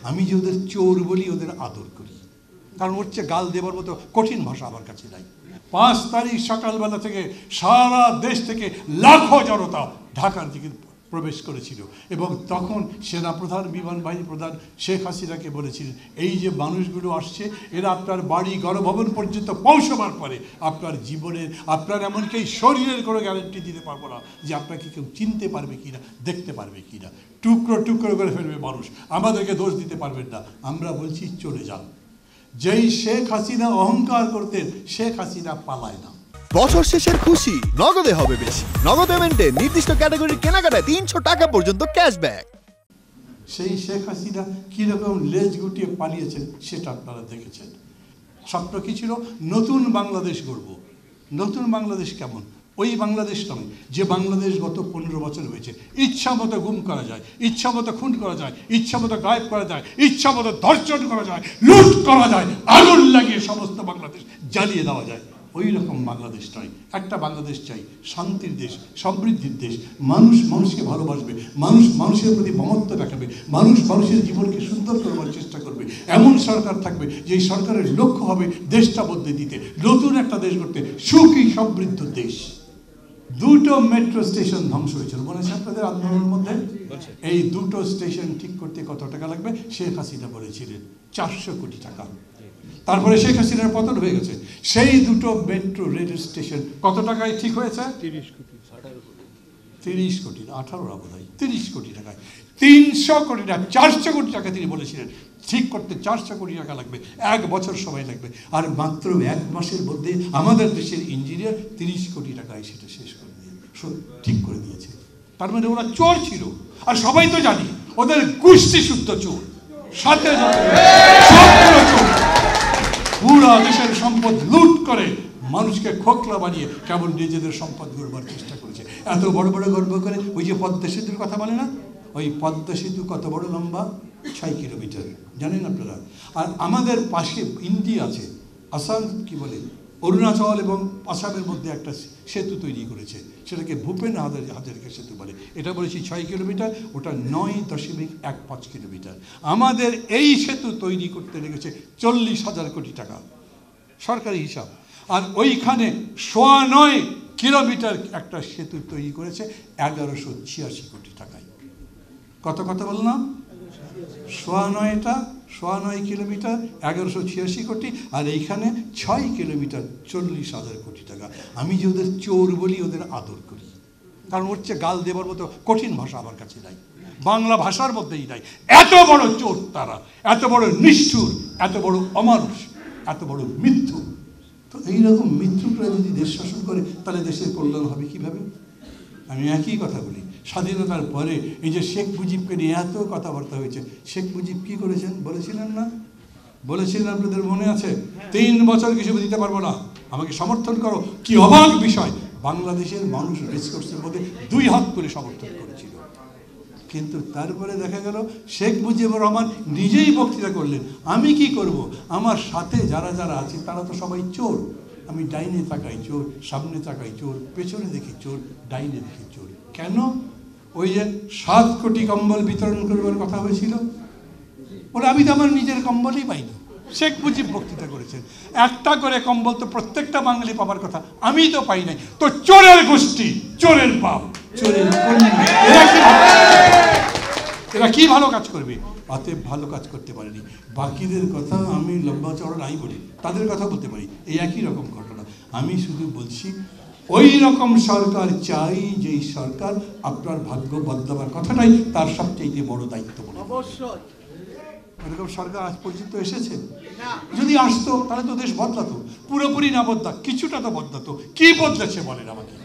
আমি যে ওদের চোর বলি, ওদের আদর করি, কারণ ওর চেয়ে গাল দেবার মতো কঠিন ভাষা আমার কাছে নাই। 5 তারিখ সকালবেলা থেকে সারা দেশ থেকে লাখো জনতা ঢাকার দিকে প্রবেশ করেছিল, এবং তখন সেনাপ্রধান, বিমান বাহিনী প্রধান শেখ হাসিনাকে বলেছিলেন, এই যে মানুষগুলো আসছে এরা আপনার বাড়ি গণভবন পর্যন্ত পৌঁছবার পরে আপনার জীবনের, আপনার এমনকি শরীরের কোনো গ্যারান্টি দিতে পারবো না যে আপনাকে কেউ চিনতে পারবে কিনা, দেখতে পারবে কিনা, টুকরো টুকরো করে ফেলবে মানুষ, আমাদেরকে দোষ দিতে পারবেন না। আমরা বলছি চলে যান। যেই শেখ হাসিনা অহংকার করতেন, শেখ হাসিনা পালায় না। বছর শেষের খুশি নগদে হবে বেশি। নগদ পেমেন্টে নির্দিষ্ট ক্যাটাগরির কেনাকাটায় 300 টাকা পর্যন্ত ক্যাশব্যাক। সেই শেখ হাসিনা কীরকম লেজ গুটিয়ে পালিয়েছেন সেটা আপনারা দেখেছেন। স্বপ্ন কী ছিল? নতুন বাংলাদেশ গড়ব। নতুন বাংলাদেশ কেমন? ওই বাংলাদেশ নয় যে বাংলাদেশ গত 15 বছর হয়েছে। ইচ্ছা মতো গুম করা যায়, ইচ্ছা মতো খুন করা যায়, ইচ্ছা মতো গায়েব করা যায়, ইচ্ছা মতো ধর্ষণ করা যায়, লুট করা যায়, আগুন লাগিয়ে সমস্ত বাংলাদেশ জ্বালিয়ে দেওয়া যায়। ওই রকম বাংলাদেশ নয়। একটা বাংলাদেশ চাই, শান্তির দেশ, সমৃদ্ধির দেশ। মানুষ মানুষকে ভালোবাসবে, মানুষ মানুষের প্রতি মমত্ব দেখাবে, মানুষ মানুষের জীবনকে সুন্দর করবার চেষ্টা করবে। এমন সরকার থাকবে যেই সরকারের লক্ষ্য হবে দেশটা বদলে দিতে, নতুন একটা দেশ করতে, সুখী সমৃদ্ধ দেশ। 2টো মেট্রো স্টেশন ধ্বংস হয়েছিল, মনে আছে আপনাদের আন্দোলনের মধ্যে? এই 2টো স্টেশন ঠিক করতে কত টাকা লাগবে শেখ হাসিনা বলেছিলেন? 400 কোটি টাকা। তারপরে শেখ হাসিনার পতন হয়ে গেছে। সেই 2টো মেট্রো রেল স্টেশন কত টাকায় ঠিক হয়েছে? 30 কোটি, 18 না বোধ হয়, 30 কোটি টাকায়। 300 কোটি না, 400 কোটি টাকা তিনি বলেছিলেন ঠিক করতে। 400 কোটি টাকা লাগবে, 1 বছর সময় লাগবে। আর মাত্র 1 মাসের মধ্যে আমাদের দেশের ইঞ্জিনিয়ার 30 কোটি টাকায় সেটা শেষ করে দিয়ে ঠিক করে দিয়েছে। তার মানে ওরা চোর ছিল, আর সবাই তো জানি ওদের গোষ্ঠী শুদ্ধ চোর, সাথে সবগুলো চোর। পুরা দেশের সম্পদ লুট করে মানুষকে খোকলা বানিয়ে কেবল নিজেদের সম্পদ গড়বার চেষ্টা করেছে। এত বড় বড় গর্ব করে ওই যে পদ্মা সেতুর কথা বলে না, ওই পদ্মা সেতু কত বড় লম্বা? 6 কিলোমিটার, জানেন আপনারা? আর আমাদের পাশে ইন্ডিয়া আছে, আসাম কি বলে, অরুণাচল এবং আসামের মধ্যে একটা সেতু তৈরি করেছে, সেটাকে ভূপেন হাজারিকা সেতু বলে। এটা বলেছি 6 কিলোমিটার, ওটা 9.15 কিলোমিটার। আমাদের এই সেতু তৈরি করতে লেগেছে 40,000 কোটি টাকা, সরকারি হিসাব। আর ওইখানে 9.25 কিলোমিটার একটা সেতু তৈরি করেছে 1186 কোটি টাকায়। কত বললাম? 9.25 কিলোমিটার 1186 কোটি, আর এইখানে 6 কিলোমিটার 40,000 কোটি টাকা। আমি যে ওদের চোর বলি, ওদের আদর করি, কারণ ওর চেয়ে গাল দেবার মতো কঠিন ভাষা আমার কাছে নাই, বাংলা ভাষার মধ্যেই নাই। এত বড় চোর তারা, এত বড় নিষ্ঠুর, এত বড় অমানুষ, এত বড় মিথ্যু। তো এইরকম মিথ্যুকরা যদি দেশ শাসন করে তাহলে দেশের কল্যাণ হবে কিভাবে? আমি একই কথা বলি, স্বাধীনতার পরে এই যে শেখ মুজিবকে নিয়ে এত কথাবার্তা হয়েছে, শেখ মুজিব কি করেছেন বলেছিলেন না? বলেছিলেন, আপনাদের মনে আছে? 3 বছর কিছু দিতে পারবো না, আমাকে সমর্থন করো। কি অবাক বিষয়, বাংলাদেশের মানুষ রেসকোর্সের মধ্যে 2 হাত তুলে সমর্থন করেছিল। কিন্তু তারপরে দেখা গেল শেখ মুজিবুর রহমান নিজেই বক্তৃতা করলেন, আমি কি করব, আমার সাথে যারা যারা আছে তারা তো সবাই চোর। আমি ডাইনে তাকাই চোর, সামনে তাকাই চোর, পেছনে দেখি চোর, ডাইনে দেখি চোর। কেন? ওই যে 7 কোটি কম্বল বিতরণ করবার কথা হয়েছিল, বলে আমি তো আমার নিজের কম্বলই পাইনি। শেখ মুজিব বক্তৃতা করেছেন, একটা করে কম্বল তো প্রত্যেকটা বাঙালি পাবার কথা, আমি তো পাই নাই। তো চোরের গোষ্ঠী, চোরের বাপ, চোরের কন্যা, এরা কি ভালো কাজ করবে? অতএব ভালো কাজ করতে পারেনি। বাকিদের কথা আমি লম্বা চড়া নাই বলি, তাদের কথা বলতে পারি, এই একই রকম ঘটনা। আমি শুধু বলছি ওই রকম সরকার চাই, যেই সরকার আপনার ভাগ্য বদলাবার কথাটাই তার সবচেয়ে বড় দায়িত্ব বলে। অবশ্যই এরকম সরকার আজ পর্যন্ত এসেছে? যদি আসতো তাহলে তো দেশ বদলাতো, পুরোপুরি না বদলাত, কিছুটা তো বদলাতো। কি বদলেছে বলেন আমাকে?